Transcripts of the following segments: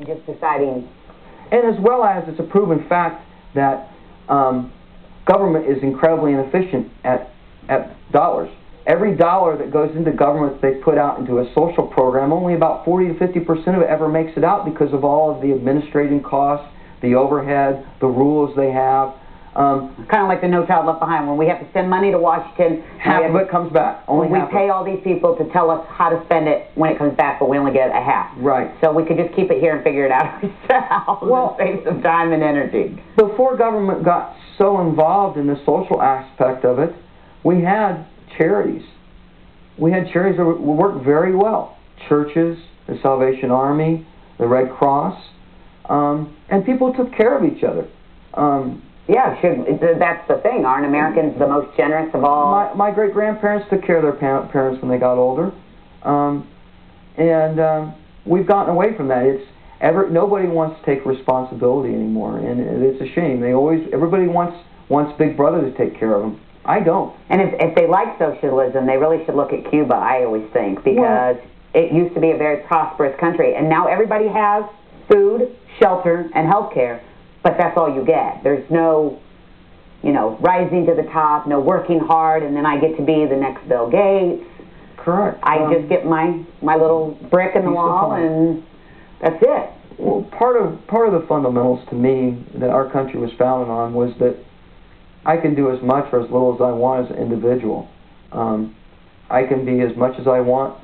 just deciding. And as well as it's a proven fact that government is incredibly inefficient at dollars. Every dollar that goes into government they put out into a social program, only about 40 to 50% of it ever makes it out because of all of the administrative costs, the overhead, the rules they have. Kind of like the No Child Left Behind, when we have to send money to Washington. Half of it comes back. Only we pay all these people to tell us how to spend it when it comes back, but we only get a half. Right. So we could just keep it here and figure it out ourselves. Well, and save some time and energy. Before government got so involved in the social aspect of it, we had charities. We had charities that worked very well. Churches, the Salvation Army, the Red Cross, and people took care of each other. Yeah, that's the thing. Aren't Americans the most generous of all? My great-grandparents took care of their parents when they got older. And we've gotten away from that. Nobody wants to take responsibility anymore, and it's a shame. Everybody wants Big Brother to take care of them. I don't. And if they like socialism, they really should look at Cuba, I always think, because it used to be a very prosperous country, and now everybody has food, shelter, and health care, but that's all you get. There's no, rising to the top, no working hard, and then I get to be the next Bill Gates. Correct. I just get my little brick in the wall, and that's it. Well, part of the fundamentals to me that our country was founded on was that I can do as much or as little as I want as an individual. I can be as much as I want,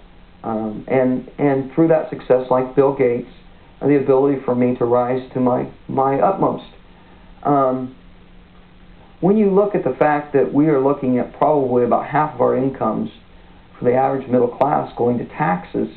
and through that success, like Bill Gates, the ability for me to rise to my utmost. When you look at the fact that we are looking at probably about half of our incomes for the average middle class going to taxes,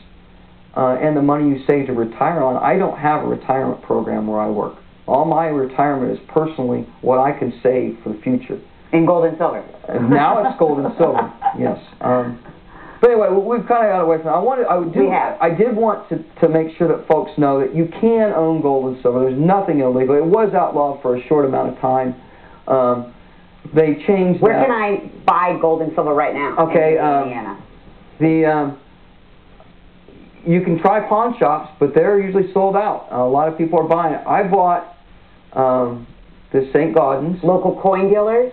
and the money you save to retire on, I don't have a retirement program where I work. All my retirement is personally what I can save for the future. In gold and silver. And now it's gold and silver, yes. But anyway, we've kind of got away from that. I did want to make sure that folks know that you can own gold and silver. There's nothing illegal. It was outlawed for a short amount of time. They changed that. Where can I buy gold and silver right now? Okay, in Indiana? You can try pawn shops, but they're usually sold out. A lot of people are buying it. I bought the St. Gaudens. Local coin dealers?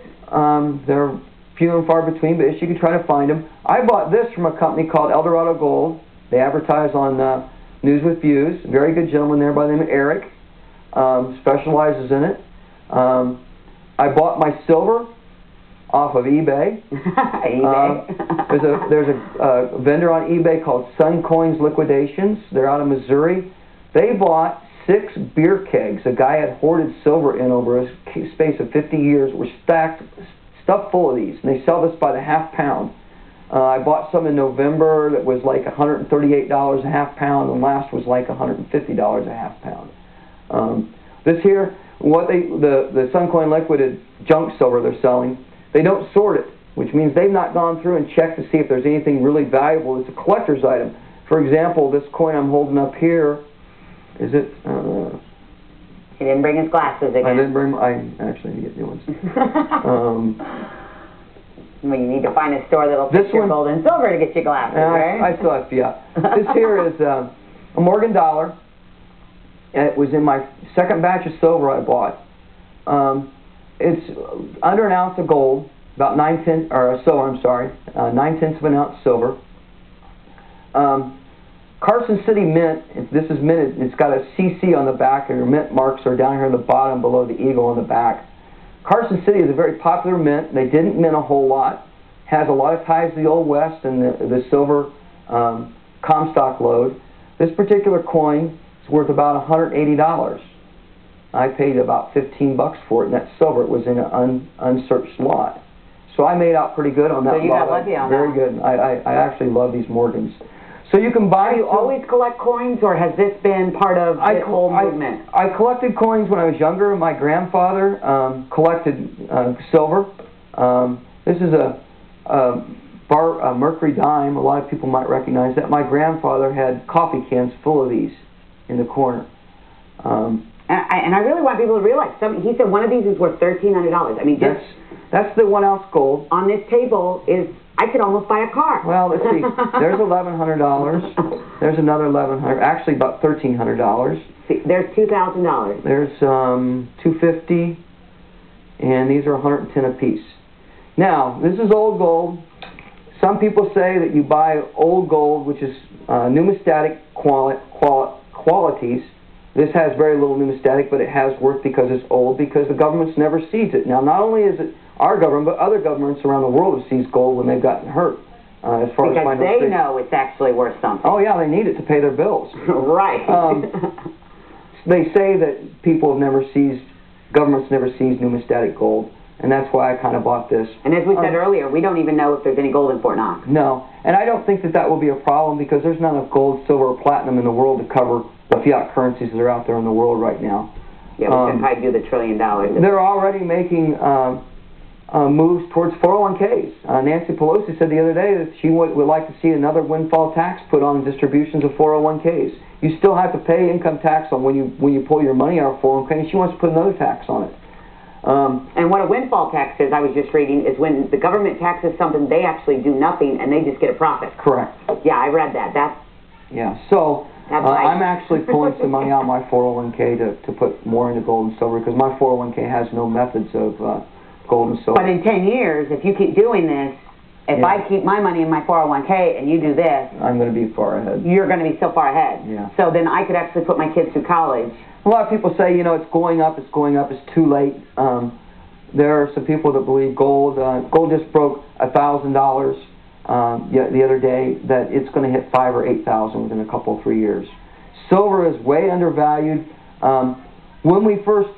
They're few and far between, but you can try to find them. I bought this from a company called Eldorado Gold. They advertise on News with Views. Very good gentleman there by the name of Eric. Specializes in it. I bought my silver off of eBay. eBay. There's a vendor on eBay called Sun Coins Liquidations. They're out of Missouri. They bought 6 beer kegs. A guy had hoarded silver in over a space of 50 years. Were stuffed full of these, and they sell this by the half pound. I bought some in November that was like $138 a half pound, and last was like $150 a half pound. This here, the Suncoin liquid junk silver they're selling, they don't sort it, which means they've not gone through and checked to see if there's anything really valuable. It's a collector's item. For example, this coin I'm holding up here, is it? He didn't bring his glasses again. I actually need to get new ones. Well, you need to find a store that'll fix your gold and silver to get you glasses, right? I still have fiat. This here is a Morgan dollar. It was in my second batch of silver I bought. It's under an ounce of gold, about 9/10, or silver, I'm sorry, 9/10 of an ounce silver. Carson City Mint, this is minted, it's got a CC on the back, and your mint marks are down here on the bottom below the eagle on the back. Carson City is a very popular mint. They didn't mint a whole lot. Has a lot of ties to the Old West and the silver Comstock lode. This particular coin is worth about $180. I paid about 15 bucks for it, and that's silver. It was in an unsearched lot. So I made out pretty good on that lot. So you got lucky on that. Very good. I actually love these Morgans. So you can buy... Do you always collect coins, or has this been part of the whole movement? I collected coins when I was younger. My grandfather collected silver. This is a Mercury dime. A lot of people might recognize that. My grandfather had coffee cans full of these in the corner. And I really want people to realize, he said one of these is worth $1,300. I mean, just that's the 1 ounce gold. on this table I could almost buy a car. Well, let's see. There's $1,100. There's another $1,100. Actually, about $1,300. See, there's $2,000. There's $250, and these are $110 apiece. Now, this is old gold. Some people say that you buy old gold, which is numismatic qualities. This has very little numismatic, but it has worth because it's old, because the government's never seized it. Now, not only is it our government, but other governments around the world have seized gold when they've gotten hurt. As far because as they know it's actually worth something. Oh, yeah, they need it to pay their bills. Right. They say that governments never seized numismatic gold, and that's why I kind of bought this. And as we said earlier, we don't even know if there's any gold in Fort Knox. No, and I don't think that will be a problem, because there's not enough gold, silver, or platinum in the world to cover the fiat currencies that are out there in the world right now. Yeah, we should probably do the $1 trillion. They're already making moves towards 401ks. Nancy Pelosi said the other day that she would like to see another windfall tax put on distributions of 401ks. You still have to pay income tax on when you pull your money out of 401k, and she wants to put another tax on it. And what a windfall tax is, I was just reading, is when the government taxes something, they actually do nothing and they just get a profit. Correct. Yeah, I read that. Yeah, so I'm actually pulling some money out of my 401k to put more into gold and silver, because my 401k has no methods of gold and silver. But in 10 years, if you keep doing this, if I keep my money in my 401k and you do this, I'm going to be far ahead. You're going to be so far ahead. Yeah. So then I could actually put my kids through college. A lot of people say, it's going up, it's too late. There are some people that believe gold just broke $1,000 the other day, that it's going to hit 5,000 or 8,000 within a couple, 3 years. Silver is way undervalued. When we first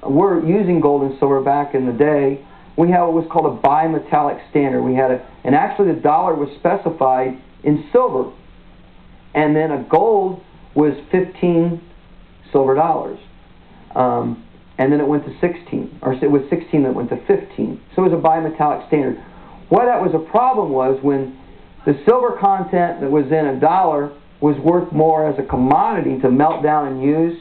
were using gold and silver back in the day, we had what was called a bimetallic standard. We had and actually the dollar was specified in silver, and then a gold was 15 silver dollars, and then it went to 16, or it was 16 that went to 15. So it was a bimetallic standard. Why that was a problem was when the silver content that was in a dollar was worth more as a commodity to melt down and use.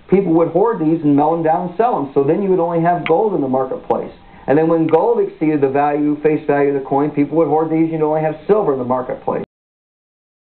People would hoard these and melt them down and sell them. So then you would only have gold in the marketplace. And then when gold exceeded the face value of the coin, people would hoard these and you'd only have silver in the marketplace.